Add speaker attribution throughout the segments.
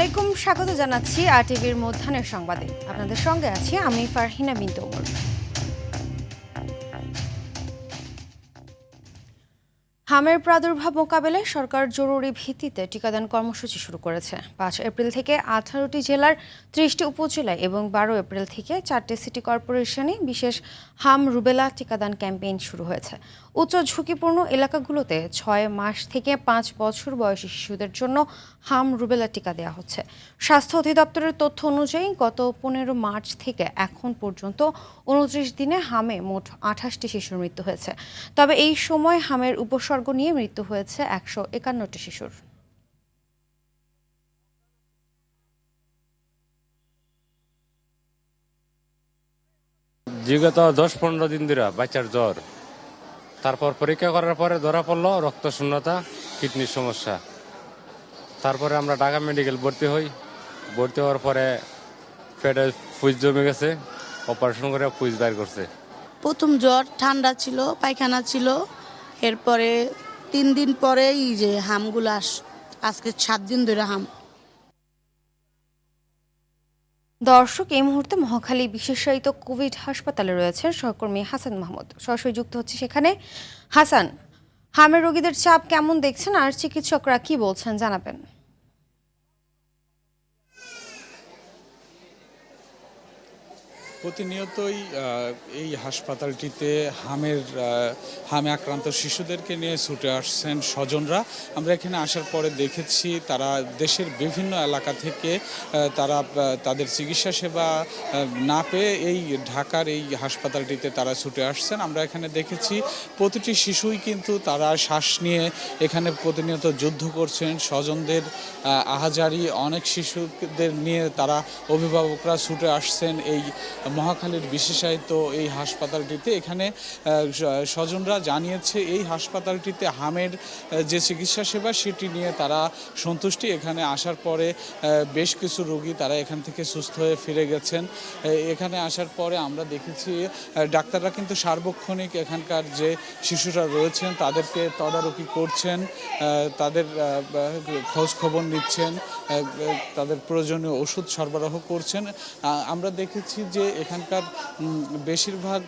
Speaker 1: আলাইকুম, স্বাগত জানাচ্ছি আরটিভির মধ্যাহ্নের সংবাদে। আপনাদের সঙ্গে আছি আমি ফারহিনা বিনতে ওমর। হামের প্রাদুর্ভাব মোকাবেলায় সরকার জরুরি ভিত্তিতে টিকাদান কর্মসূচি শুরু করেছে। 5 এপ্রিল থেকে 18টি জেলার 30টি উপজেলায় এবং 12 এপ্রিল থেকে 4টি সিটি কর্পোরেশনে বিশেষ হাম রুবেলা টিকাদান ক্যাম্পেইন শুরু হয়েছে। উচ্চ ঝুঁকিপূর্ণ এলাকাগুলোতে 6 মাস থেকে 5 বছর বয়সী শিশুদের জন্য হাম রুবেলা টিকা দেওয়া হচ্ছে। স্বাস্থ্য অধিদপ্তরের তথ্য অনুযায়ী গত 15 মার্চ থেকে এখন পর্যন্ত 29 দিনে হামে মোট 28টি শিশুর মৃত্যু হয়েছে। তবে এই সময় হামের উপসর্গ নিয়ে মৃত্যু হয়েছে 151টি শিশুর।
Speaker 2: বিগত 10-15 দিন ধরে বাচ্চার জ্বর, তারপর পরীক্ষা করার পরে ধরা পড়লো রক্ত শূন্যতা, কিডনির সমস্যা। তারপরে আমরা ঢাকা মেডিকেল ভর্তি হওয়ার পরে পেটে ফুজ জমে গেছে, অপারেশন করে ফুজ বাইর করছে।
Speaker 3: প্রথম জ্বর, ঠান্ডা ছিল, পায়খানা ছিল, এরপরে 3 দিন পরে এই যে হামগুলো আজকে 7 দিন ধরে হাম।
Speaker 1: দর্শক, এই মুহূর্তে মহাখালী বিশেষায়িত কোভিড হাসপাতালে রয়েছে সহকর্মী হাসান মাহমুদ। সরাসরি যুক্ত হচ্ছে সেখানে। হাসান, হামের রোগীদের চাপ কেমন দেখছেন আর চিকিৎসকরা কি বলছেন জানাবেন?
Speaker 4: প্রতিনিয়তই এই হাসপাতালটিতে হামে আক্রান্ত শিশুদেরকে নিয়ে ছুটে আসছেন স্বজনরা। আমরা এখানে আসার পরে দেখেছি তারা দেশের বিভিন্ন এলাকা থেকে তারা তাদের চিকিৎসা সেবা না পেয়ে এই ঢাকার এই হাসপাতালটিতে তারা ছুটে আসছেন। আমরা এখানে দেখেছি প্রতিটি শিশুই কিন্তু তারা শ্বাস নিয়ে এখানে প্রতিনিয়ত যুদ্ধ করছেন। স্বজনদের আহাজারি, অনেক শিশুদের নিয়ে তারা অভিভাবকরা ছুটে আসছেন এই মহাখালীর বিশেষায়িত এই হাসপাতালটিতে। এখানে স্বজনরা জানিয়েছে এই হাসপাতালটিতে হামের যে চিকিৎসা সেবা সেটি নিয়ে তারা সন্তুষ্টি। এখানে আসার পরে বেশ কিছু রোগী তারা এখান থেকে সুস্থ হয়ে ফিরে গেছেন। এখানে আসার পরে আমরা দেখেছি ডাক্তাররা কিন্তু সার্বক্ষণিক এখানকার যে শিশুরা রয়েছেন তাদেরকে তদারকি করছেন, তাদের খোঁজ খবর নিচ্ছেন, তাদের প্রয়োজনীয় ওষুধ সরবরাহ করছেন। আমরা দেখেছি যে এখানকার বেশিরভাগ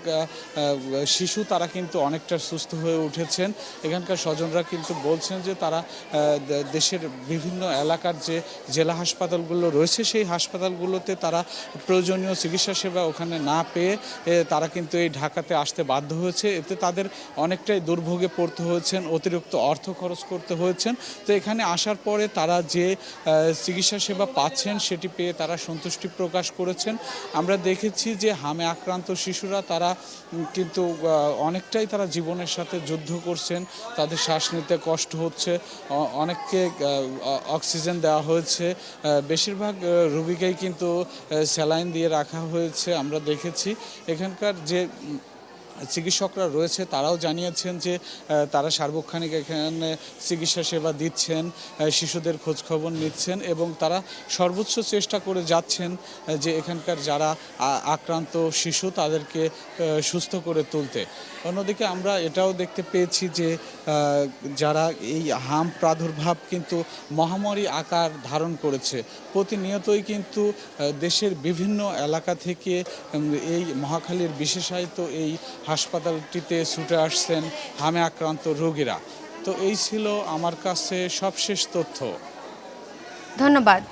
Speaker 4: শিশু তারা কিন্তু অনেকটা সুস্থ হয়ে উঠেছেন। এখানকার স্বজনরা কিন্তু বলছেন যে তারা দেশের বিভিন্ন এলাকার যে জেলা হাসপাতালগুলো রয়েছে সেই হাসপাতালগুলোতে তারা প্রয়োজনীয় চিকিৎসা সেবা ওখানে না পেয়ে তারা কিন্তু এই ঢাকাতে আসতে বাধ্য হয়েছে। এতে তাদের অনেকটাই দুর্ভোগে পড়তে হয়েছেন, অতিরিক্ত অর্থ খরচ করতে হয়েছেন। তো এখানে আসার পরে তারা যে চিকিৎসা সেবা পাচ্ছেন সেটি পেয়ে তারা সন্তুষ্টি প্রকাশ করেছেন। আমরা দেখেছি যে হামে আক্রান্ত শিশুরা তারা কিন্তু অনেকটাই তারা জীবনের সাথে যুদ্ধ করছেন, তাদের শ্বাস নিতে কষ্ট হচ্ছে, অনেককে অক্সিজেন দেওয়া হয়েছে, বেশিরভাগ রোগীকেই কিন্তু স্যালাইন দিয়ে রাখা হয়েছে। আমরা দেখেছি এখানকার যে চিকিৎসকরা রয়েছে তারাও জানিয়েছেন যে তারা সার্বক্ষণিক এখানে চিকিৎসা সেবা দিচ্ছেন, শিশুদের খোঁজখবর নিচ্ছেন এবং তারা সর্বোচ্চ চেষ্টা করে যাচ্ছেন যে এখানকার যারা আক্রান্ত শিশু তাদেরকে সুস্থ করে তুলতে। অন্যদিকে আমরা এটাও দেখতে পেয়েছি যে যারা এই হাম প্রাদুর্ভাব কিন্তু মহামারী আকার ধারণ করেছে। প্রতিনিয়তই কিন্তু দেশের বিভিন্ন এলাকা থেকে এই মহাখালীর বিশেষায়িত এই হাসপাতালটিতে ছুটে আসছেন হামে আক্রান্ত রোগীরা। তো এই ছিল আমার কাছে সবশেষ তথ্য।
Speaker 1: ধন্যবাদ।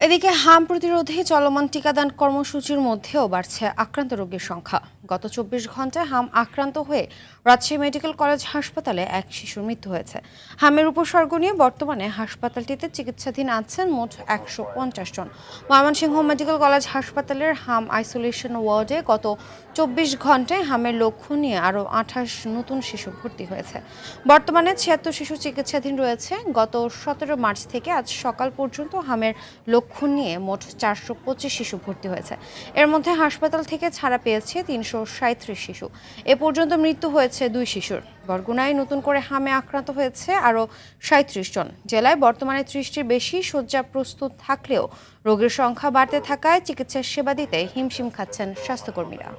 Speaker 1: এদিকে হাম প্রতিরোধে চলমান টিকাদান কর্মসূচির মধ্যেও বাড়ছে আক্রান্ত রোগীর সংখ্যা। গত 24 ঘন্টায় হাম আক্রান্ত হয়ে রাজশাহী মেডিকেল কলেজ হাসপাতালে এক শিশুর মৃত্যু হয়েছে। হামের উপসর্গ নিয়ে বর্তমানে হাসপাতালটিতে চিকিৎসাধীন আছেন মোট 150 জন। ময়মনসিংহ মেডিকেল কলেজ হাসপাতালের হাম আইসোলেশন ওয়ার্ডে গত 24 ঘন্টায় হামের লক্ষণ নিয়ে আরও 28 নতুন শিশু ভর্তি হয়েছে। বর্তমানে 76 শিশু চিকিৎসাধীন রয়েছে। গত 17 মার্চ থেকে আজ সকাল পর্যন্ত হামের লক্ষণ নিয়ে মোট 425 শিশু ভর্তি হয়েছে। এর মধ্যে হাসপাতাল থেকে ছাড়া পেয়েছে 337 শিশু। এ পর্যন্ত মৃত্যু হয়েছে 2 শিশুর। বরগুনায় নতুন করে হামে আক্রান্ত হয়েছে আরও 37 জন। জেলায় বর্তমানে 30টির বেশি শয্যা প্রস্তুত থাকলেও রোগীর সংখ্যা বাড়তে থাকায় চিকিৎসার সেবা দিতে হিমশিম খাচ্ছেন স্বাস্থ্যকর্মীরা।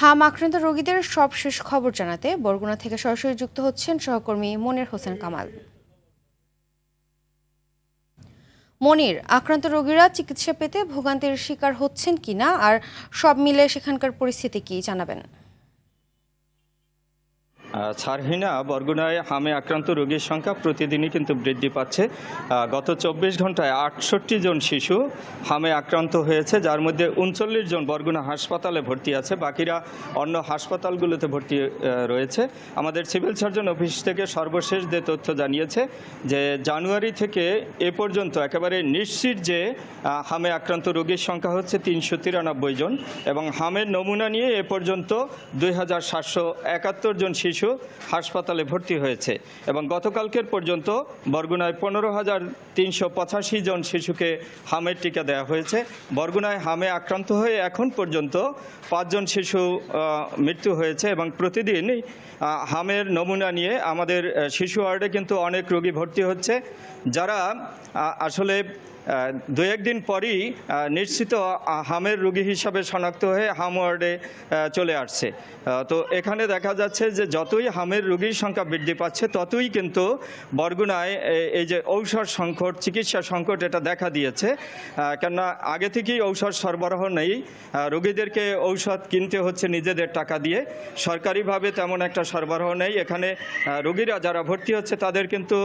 Speaker 1: হাম আক্রান্ত রোগীদের সবশেষ খবর জানাতে বরগুনা থেকে সরাসরি যুক্ত হচ্ছেন সহকর্মী মনির হোসেন কামাল। মনির, আক্রান্ত রোগীরা চিকিৎসা পেতে ভোগান্তির শিকার হচ্ছেন কিনা আর সব মিলে সেখানকার পরিস্থিতি কি জানাবেন?
Speaker 5: ছারহিনা, বরগুনায় হামে আক্রান্ত রোগীর সংখ্যা প্রতিদিনই কিন্তু বৃদ্ধি পাচ্ছে। গত 24 ঘন্টায় 68 জন শিশু হামে আক্রান্ত হয়েছে, যার মধ্যে 39 জন বরগুনা হাসপাতালে ভর্তি আছে, বাকিরা অন্য হাসপাতালগুলোতে ভর্তি রয়েছে। আমাদের সিভিল সার্জন অফিস থেকে সর্বশেষ যে তথ্য জানিয়েছে যে জানুয়ারি থেকে এ পর্যন্ত একেবারে নিশ্চিত যে হামে আক্রান্ত রোগীর সংখ্যা হচ্ছে 393 জন এবং হামের নমুনা নিয়ে এ পর্যন্ত 2771 জন শিশু হাসপাতালে ভর্তি হয়েছে এবং গতকালকের পর্যন্ত বরগুনায় 15,385 জন শিশুকে হামের টিকা দেওয়া হয়েছে। বরগুনায় হামে আক্রান্ত হয়ে এখন পর্যন্ত 5 জন শিশু মৃত্যু হয়েছে এবং প্রতিদিন হামের নমুনা নিয়ে আমাদের শিশু ওয়ার্ডে কিন্তু অনেক রোগী ভর্তি হচ্ছে, যারা আসলে 2-1 দিন পরই নিশ্চিত হামের রোগী হিসাবে শনাক্ত হয়ে হাম ওয়ার্ডে চলে আসছে। তো এখানে দেখা যাচ্ছে যে যতই হামের রোগীর সংখ্যা বৃদ্ধি পাচ্ছে ততই কিন্তু বরগুনায় এই যে ঔষধ সংকট, চিকিৎসা সংকট এটা দেখা দিয়েছে। কেননা আগে থেকেই ঔষধ সরবরাহ নেই, রোগীদেরকে ঔষধ কিনতে হচ্ছে নিজেদের টাকা দিয়ে, সরকারিভাবে তেমন একটা সরবরাহ নেই। এখানে রোগীরা যারা ভর্তি হচ্ছে তাদের কিন্তু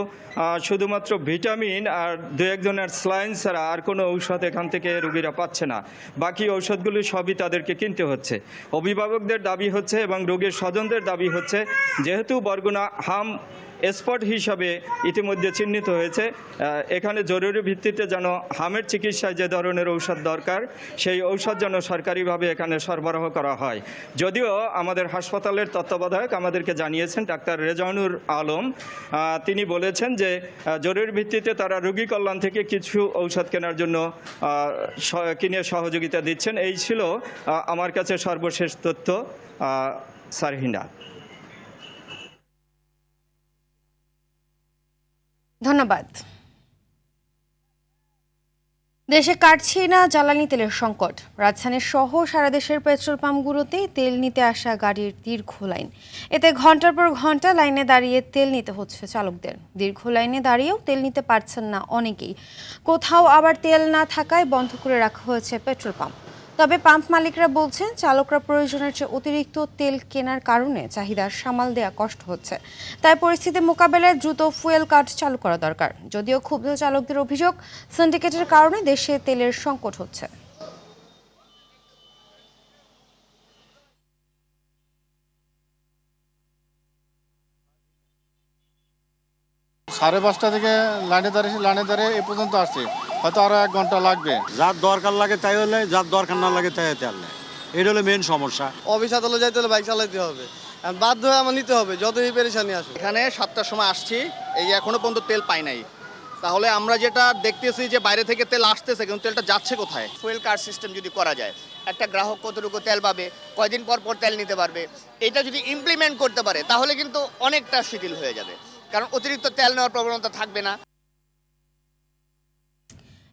Speaker 5: শুধুমাত্র ভিটামিন আর 2-1 জনের স্লাইন ছাড়া আর কোনো ঔষধ এখান থেকে রোগীরা পাচ্ছে না। বাকি ঔষধগুলি সবই তাদেরকে কিনতে হচ্ছে। অভিভাবকদের দাবি হচ্ছে এবং রোগীর স্বজনদের দাবি হচ্ছে, যেহেতু বরগুনা হাম স্পট হিসাবে ইতিমধ্যে চিহ্নিত হয়েছে, এখানে জরুরি ভিত্তিতে যেন হামের চিকিৎসায় যে ধরনের ঔষধ দরকার সেই ঔষধ যেন সরকারিভাবে এখানে সরবরাহ করা হয়। যদিও আমাদের হাসপাতালের তত্ত্বাবধায়ক আমাদেরকে জানিয়েছেন, ডাক্তার রেজানুর আলম, তিনি বলেছেন যে জরুরি ভিত্তিতে তারা রোগী কল্যাণ থেকে কিছু ঔষধ কেনার জন্য কিনে সহযোগিতা দিচ্ছেন। এই ছিল আমার কাছে সর্বশেষ তথ্য। সারহিনা।
Speaker 1: ধন্যবাদ। দেশে কাটছে না জ্বালানি তেলের সংকট। রাজধানীর সহ সারা দেশের পেট্রোল পাম্পগুলোতে তেল নিতে আসা গাড়ির দীর্ঘ লাইন। এতে ঘন্টার পর ঘন্টা লাইনে দাঁড়িয়ে তেল নিতে হচ্ছে চালকদের। দীর্ঘ লাইনে দাঁড়িয়েও তেল নিতে পারছেন না অনেকেই। কোথাও আবার তেল না থাকায় বন্ধ করে রাখা হয়েছে পেট্রোল পাম্প। তবে পাম্প মালিকরা বলছেন চালকরা প্রয়োজনের চেয়ে অতিরিক্ত তেল কেনার কারণে চাহিদা সামাল দেওয়া কষ্ট হচ্ছে। তাই পরিস্থিতি মোকাবেলায় দ্রুত ফুয়েল কার্ড চালু করা দরকার। যদিও ক্ষুব্ধ চালকদের অভিযোগ, সিন্ডিকেটের কারণে দেশে তেলের সংকট হচ্ছে।
Speaker 6: 5:30 থেকে লাইনে দাঁড়িয়ে এ পর্যন্ত আসছে, হয়তো আরো 1 ঘন্টা লাগবে।
Speaker 7: যার দরকার লাগে তাই হলে, যার দরকার না লাগে তাই তেল নেই। এটা হলো মেন সমস্যা।
Speaker 8: অফিস আদালত যাইতে হলে বাইক চালাইতে হবে, বাধ্য হয়ে আমার নিতে হবে যতই পেরেশানি আসুক।
Speaker 9: এখানে 7টার সময় আসছি, এই এখনো পর্যন্ত তেল পাই নাই। তাহলে আমরা যেটা দেখতেছি যে বাইরে থেকে তেল আসতেছে, কিন্তু তেলটা যাচ্ছে কোথায়? ফুয়েল কার্ড সিস্টেম যদি করা যায়, একটা গ্রাহক কতটুকু তেল পাবে, কয়দিন পর পর তেল নিতে পারবে, এটা যদি ইমপ্লিমেন্ট করতে পারে তাহলে কিন্তু অনেকটা শিথিল হয়ে যাবে, কারণ অতিরিক্ত তেল নেওয়ার প্রবণতা থাকবে না।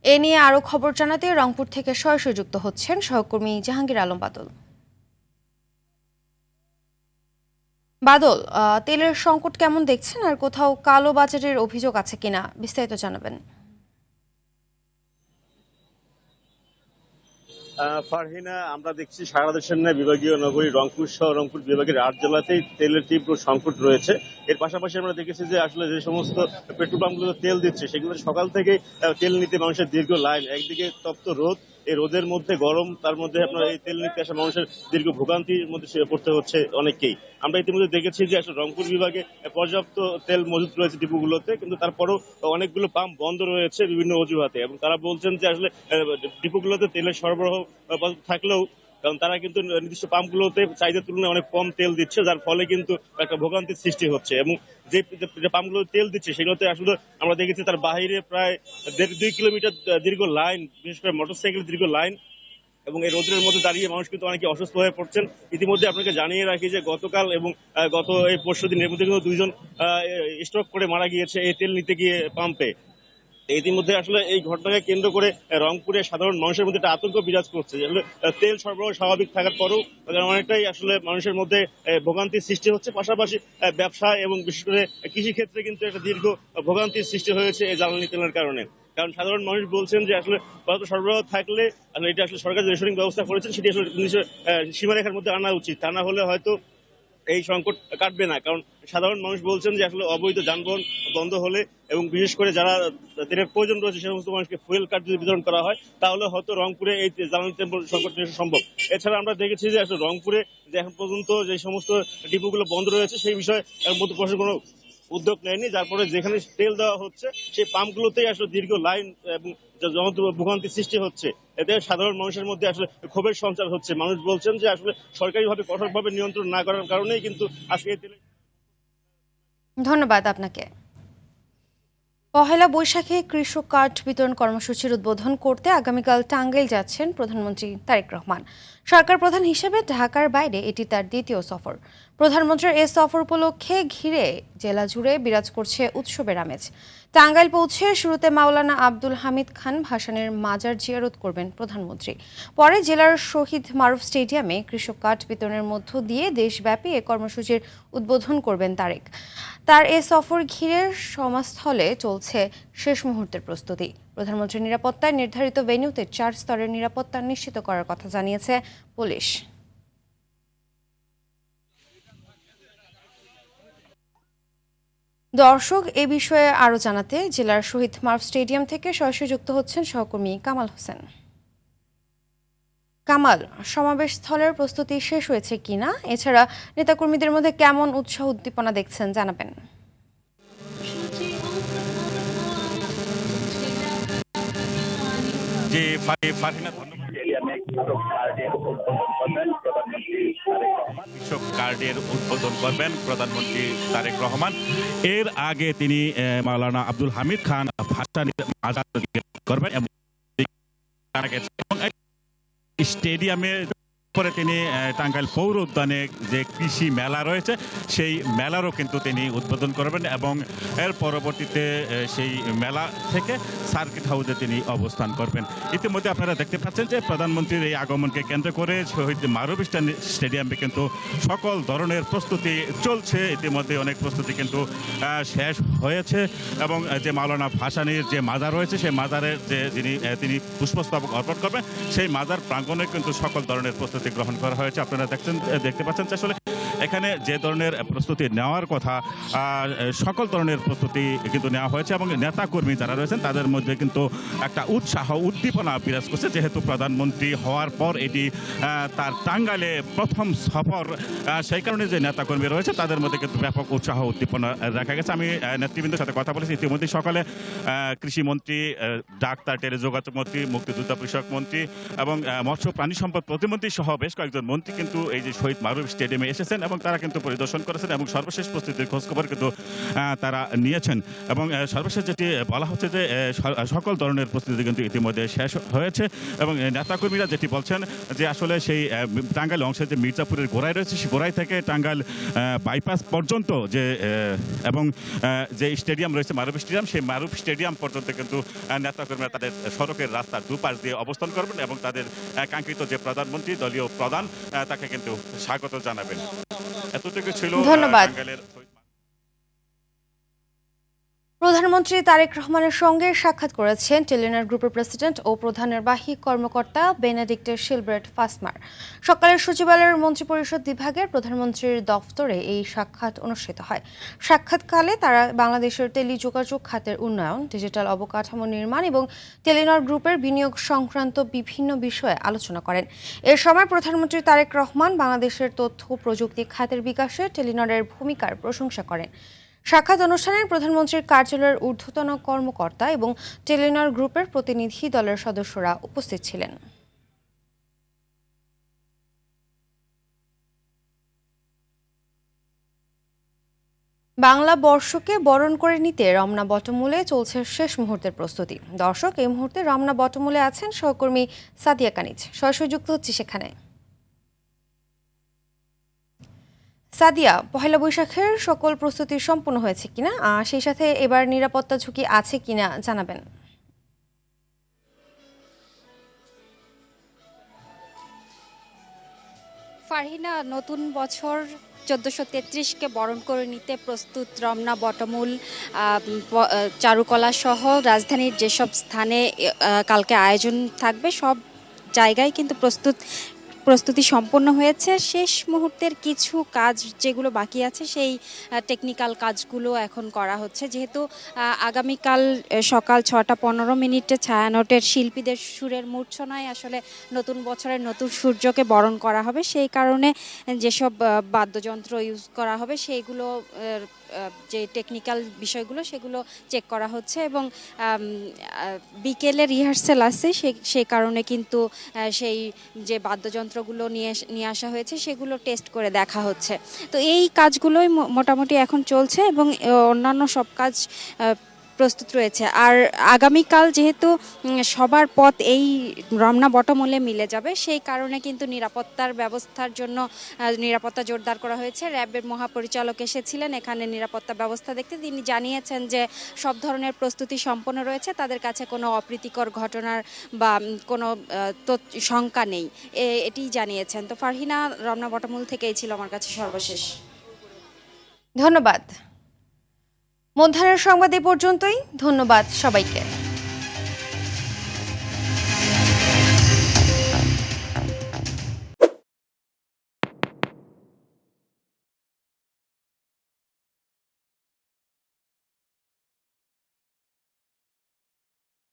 Speaker 1: এ নিয়ে আরো খবর জানাতে রংপুর থেকে সরাসরি যুক্ত হচ্ছেন সহকর্মী জাহাঙ্গীর আলম বাদল। বাদল, তেলের সংকট কেমন দেখছেন আর কোথাও কালো বাজারের অভিযোগ আছে কিনা বিস্তারিত জানাবেন।
Speaker 7: ফারহিনা, আমরা দেখছি সারা দেশের ন্যায় বিভাগীয় নগরী রংপুর সহ রংপুর বিভাগের 8 জেলাতেই তেলের তীব্র সংকট রয়েছে। এর পাশাপাশি আমরা দেখেছি যে আসলে যে সমস্ত পেট্রোল পাম্পগুলো তেল দিচ্ছে সেগুলো সকাল থেকে তেল নিতে মানুষের দীর্ঘ লাইন। একদিকে তপ্ত রোদ, এই রোদের মধ্যে গরম, তার মধ্যে আপনার এই তেল নিতে আসা মানুষের দীর্ঘ ভোগান্তির মধ্যে পড়তে হচ্ছে অনেককেই। আমরা ইতিমধ্যে দেখেছি যে আসলে রংপুর বিভাগে পর্যাপ্ত তেল মজুদ রয়েছে ডিপোগুলোতে, কিন্তু তারপরও অনেকগুলো পাম্প বন্ধ রয়েছে বিভিন্ন অজুহাতে, এবং তারা বলছেন যে আসলে ডিপোগুলোতে তেলের সরবরাহ থাকলেও কারণ তারা কিন্তু নির্দিষ্ট পাম্পগুলোতে চাহিদার তুলনায় অনেক কম তেল দিচ্ছে, যার ফলে কিন্তু একটা ভোগান্তির সৃষ্টি হচ্ছে। এবং যে পাম্পগুলো তেল দিচ্ছে সেগুলোতে আসলে আমরা দেখেছি তার বাইরে প্রায় 1.5-2 কিলোমিটার দীর্ঘ লাইন, বিশেষ করে মোটরসাইকেল দীর্ঘ লাইন, এবং এই রোদের মধ্যে দাঁড়িয়ে মানুষ কিন্তু অনেকে অসুস্থ হয়ে পড়ছেন। ইতিমধ্যে আপনাকে জানিয়ে রাখি যে গতকাল এবং গত এই পরশুদিন এর মধ্যে কিন্তু 2 জন স্ট্রোক করে মারা গিয়েছে এই তেল নিতে গিয়ে পাম্পে। ইতিমধ্যে আসলে এই ঘটনাকে কেন্দ্র করে রংপুরে সাধারণ মানুষের মধ্যে একটা আতঙ্ক বিরাজ করছে। আসলে তেল সরবরাহ স্বাভাবিক থাকার পরও অনেকটাই আসলে মানুষের মধ্যে ভোগান্তির সৃষ্টি হচ্ছে। পাশাপাশি ব্যবসা এবং বিশেষ করে কৃষি ক্ষেত্রে কিন্তু একটা দীর্ঘ ভোগান্তির সৃষ্টি হয়েছে এই জ্বালানি তেলের কারণে। কারণ সাধারণ মানুষ বলছেন যে আসলে পর্যাপ্ত সরবরাহ থাকলে আসলে এটা আসলে সরকার যে রেশনিং ব্যবস্থা করেছেন সেটি আসলে সীমারেখার মধ্যে আনা উচিত। তা না হলে হয়তো এই সংকট কাটবে না। কারণ সাধারণ মানুষ বলছেন যে আসলে অবৈধ যানবাহন বন্ধ হলে এবং বিশেষ করে যারা তেলের প্রয়োজন রয়েছে সে সমস্ত মানুষকে ফুয়েল কার্ড যদি বিতরণ করা হয় তাহলে হয়তো রংপুরে এই জ্বালানি তেল সংকট নিরসন সম্ভব। এছাড়া আমরা দেখেছি যে আসলে রংপুরে যে এখন পর্যন্ত যে সমস্ত ডিপোগুলো বন্ধ রয়েছে সেই বিষয়ে মধ্য প্রশাসন কোনো উদ্যোগ নেয়নি, যার ফলে যেখানে তেল দেওয়া হচ্ছে সেই পাম্পগুলোতেই আসলে দীর্ঘ লাইন এবং ভোগান্তি সৃষ্টি হচ্ছে। এতে সাধারণ মানুষের মধ্যে আসলে ক্ষোভের সঞ্চার হচ্ছে। মানুষ বলছেন যে আসলে সরকারিভাবে কঠোরভাবে নিয়ন্ত্রণ না করার কারণেই কিন্তু আজকে এই তেলের।
Speaker 1: ধন্যবাদ আপনাকে। পহেলা বৈশাখে কৃষক কার্ড বিতরণ কর্মসূচির উদ্বোধন করতে আগামীকাল টাঙ্গাইল যাচ্ছেন প্রধানমন্ত্রী তারেক রহমান। সরকার প্রধান হিসেবে ঢাকার বাইরে এটি তার দ্বিতীয় সফর। প্রধানমন্ত্রীর এ সফর উপলক্ষে ঘিরে জেলা জুড়ে বিরাজ করছে উৎসবের আমেজ। টাঙ্গাইল পৌঁছে শুরুতে মাওলানা আব্দুল হামিদ খান ভাসানীর মাজার জিয়ারত করবেন প্রধানমন্ত্রী। পরে জেলার শহীদ মারুফ স্টেডিয়ামে কৃষক কার্ড বিতরণের মধ্য দিয়ে দেশব্যাপী এ কর্মসূচির উদ্বোধন করবেন তারেক। তার এ সফর ঘিরে সমাজস্থলে চলছে শেষ মুহূর্তের প্রস্তুতি। প্রধানমন্ত্রীর নিরাপত্তায় নির্ধারিত ভেন্যুতে 4 স্তরের নিরাপত্তা নিশ্চিত করার কথা জানিয়েছে পুলিশ। দর্শক এ বিষয়ে আরও জানাতে জেলার শহীদ মারুফ স্টেডিয়াম থেকে সরাসরি যুক্ত হচ্ছেন সহকর্মী কামাল হোসেন। কামাল, সমাবেশ স্থলের প্রস্তুতি শেষ হয়েছে কিনা, এছাড়া নেতাকর্মীদের মধ্যে কেমন উৎসাহ উদ্দীপনা দেখছেন জানাবেন।
Speaker 10: যে ফারহিনা কৃষক কার্ডের উদ্বোধন করবেন প্রধানমন্ত্রী তারেক রহমান। এর আগে তিনি মাওলানা আব্দুল হামিদ খান ভাসানীর মাজার করবেন এবং স্টেডিয়ামে পরে তিনি টাঙ্গাইল পৌর উদ্যানে যে কৃষি মেলা রয়েছে সেই মেলারও কিন্তু তিনি উদ্বোধন করবেন এবং এর পরবর্তীতে সেই মেলা থেকে সার্কিট হাউসে তিনি অবস্থান করবেন। ইতিমধ্যে আপনারা দেখতে পাচ্ছেন যে প্রধানমন্ত্রীর এই আগমনকে কেন্দ্র করে শহীদ মারুফ স্টেডিয়ামে কিন্তু সকল ধরনের প্রস্তুতি চলছে। ইতিমধ্যে অনেক প্রস্তুতি কিন্তু শেষ হয়েছে এবং যে মাওলানা ভাসানীর যে মাজার রয়েছে সেই মাজারের যে তিনি পুষ্পস্তবক অর্পণ করবেন সেই মাজার প্রাঙ্গণে কিন্তু সকল ধরনের প্রস্তুতি গ্রহণ করা হয়েছে। আপনারা দেখতে পাচ্ছেন যে আসলে এখানে যে ধরনের প্রস্তুতি নেওয়ার কথা সকল ধরনের প্রস্তুতি কিন্তু নেওয়া হয়েছে এবং নেতাকর্মী যারা রয়েছেন তাদের মধ্যে কিন্তু একটা উৎসাহ উদ্দীপনা বিরাজ করছে, যেহেতু প্রধানমন্ত্রী হওয়ার পর এটি তার টাঙ্গাইলে প্রথম সফর। সেই কারণে যে নেতাকর্মী রয়েছে তাদের মধ্যে কিন্তু ব্যাপক উৎসাহ উদ্দীপনা দেখা গেছে। আমি নেতৃবৃন্দের সাথে কথা বলেছি ইতিমধ্যে সকালে কৃষিমন্ত্রী, ডাক্তার, টেলিযোগাযোগ মন্ত্রী, মুক্তিযোদ্ধা বিষয়ক মন্ত্রী এবং মৎস্য প্রাণী সম্পদ প্রতিমন্ত্রী সহ বেশ কয়েকজন মন্ত্রী কিন্তু এই যে শহীদ মারুফ স্টেডিয়ামে এসেছেন এবং তারা কিন্তু পরিদর্শন করেছেন এবং সর্বশেষ প্রস্তুতির খোঁজখবর কিন্তু তারা নিয়েছেন এবং সর্বশেষ যেটি বলা হচ্ছে যে সকল ধরনের প্রস্তুতি কিন্তু ইতিমধ্যে শেষ হয়েছে এবং নেতাকর্মীরা যেটি বলছেন যে আসলে সেই টাঙ্গাইল অংশে যে মির্জাপুরের গোড়ায় রয়েছে সেই গোড়ায় থেকে টাঙ্গাইল বাইপাস পর্যন্ত যে এবং যে স্টেডিয়াম রয়েছে মারুফ স্টেডিয়াম, সেই মারুফ স্টেডিয়াম পর্যন্ত কিন্তু নেতাকর্মীরা তাদের সড়কের রাস্তার দুপাশ দিয়ে অবস্থান করবেন এবং তাদের কাঙ্ক্ষিত যে প্রধানমন্ত্রী, দলীয় প্রধান, তাকে কিন্তু স্বাগত জানাবেন। এতটুকু ছিল।
Speaker 1: ধন্যবাদ। প্রধানমন্ত্রী তারেক রহমানের সঙ্গে সাক্ষাৎ করেছেন টেলিনর গ্রুপের প্রেসিডেন্ট ও প্রধান নির্বাহী কর্মকর্তা বেনেডিক্টের শিলব্রেট ফাসমার। সকালে সচিবালয়ের মন্ত্রিপরিষদ বিভাগের প্রধানমন্ত্রীর দফতরে এই সাক্ষাৎ অনুষ্ঠিত হয়। সাক্ষাৎকালে তারা বাংলাদেশের টেলিযোগাযোগ খাতের উন্নয়ন, ডিজিটাল অবকাঠামো নির্মাণ এবং টেলিনর গ্রুপের বিনিয়োগ সংক্রান্ত বিভিন্ন বিষয়ে আলোচনা করেন। এ সময় প্রধানমন্ত্রী তারেক রহমান বাংলাদেশের তথ্য প্রযুক্তি খাতের বিকাশে টেলিনরের ভূমিকার প্রশংসা করেন। সাক্ষাৎ অনুষ্ঠানে প্রধানমন্ত্রীর কার্যালয়ের ঊর্ধ্বতন কর্মকর্তা এবং টেলিনর গ্রুপের প্রতিনিধি দলের সদস্যরা উপস্থিত ছিলেন। বাংলা বর্ষকে বরণ করে নিতে রমনা বটমূলে চলছে শেষ মুহূর্তের প্রস্তুতি। দর্শক, এই মুহূর্তে রমনা বটমূলে আছেন সহকর্মী সাদিয়া কানিজ, সরাসরি যুক্ত হচ্ছে সেখানে। সাদিয়া, পহেলা বৈশাখের সকল প্রস্তুতি সম্পূর্ণ হয়েছে কিনা, সেই সাথে এবার নিরাপত্তা ঝুঁকি আছে কিনা জানাবেন।
Speaker 11: ফারহিনা, নতুন বছর 1433-কে বরণ করে নিতে প্রস্তুত রমনা, বটমূল, চারুকলা সহ রাজধানীর যেসব স্থানে কালকে আয়োজন থাকবে সব জায়গায় কিন্তু প্রস্তুতি সম্পন্ন হয়েছে। শেষ মুহূর্তের কিছু কাজ যেগুলো বাকি আছে সেই টেকনিক্যাল কাজগুলো এখন করা হচ্ছে, যেহেতু আগামীকাল সকাল 6:15 ছায়ানটের শিল্পীদের সুরের মূর্ছনায় আসলে নতুন বছরের নতুন সূর্যকে বরণ করা হবে। সেই কারণে যেসব বাদ্যযন্ত্র ইউজ করা হবে সেইগুলো যে টেকনিক্যাল বিষয়গুলো সেগুলো চেক করা হচ্ছে এবং বিকেলে রিহার্সেল আছে, সেই কারণে কিন্তু সেই যে বাদ্যযন্ত্রগুলো নিয়ে আসা হয়েছে সেগুলো টেস্ট করে দেখা হচ্ছে। তো এই কাজগুলোই মোটামুটি এখন চলছে এবং অন্যান্য সব কাজ প্রস্তুত রয়েছে। আর আগামীকাল যেহেতু সবার পথ এই রমনা বটমূলে মিলে যাবে, সেই কারণে কিন্তু নিরাপত্তার ব্যবস্থার জন্য নিরাপত্তা জোরদার করা হয়েছে। র্যাবের মহাপরিচালক এসেছিলেন এখানে নিরাপত্তা ব্যবস্থা দেখতে। তিনি জানিয়েছেন যে সব ধরনের প্রস্তুতি সম্পন্ন রয়েছে, তাদের কাছে কোনো অপ্রীতিকর ঘটনার বা কোনো শঙ্কা নেই, এটি জানিয়েছেন। তো ফারহিনা, রমনা বটমূল থেকেই ছিল আমার কাছে সর্বশেষ।
Speaker 1: ধন্যবাদ। মধ্যাহ্নের সংবাদ এ পর্যন্তই। ধন্যবাদ সবাইকে।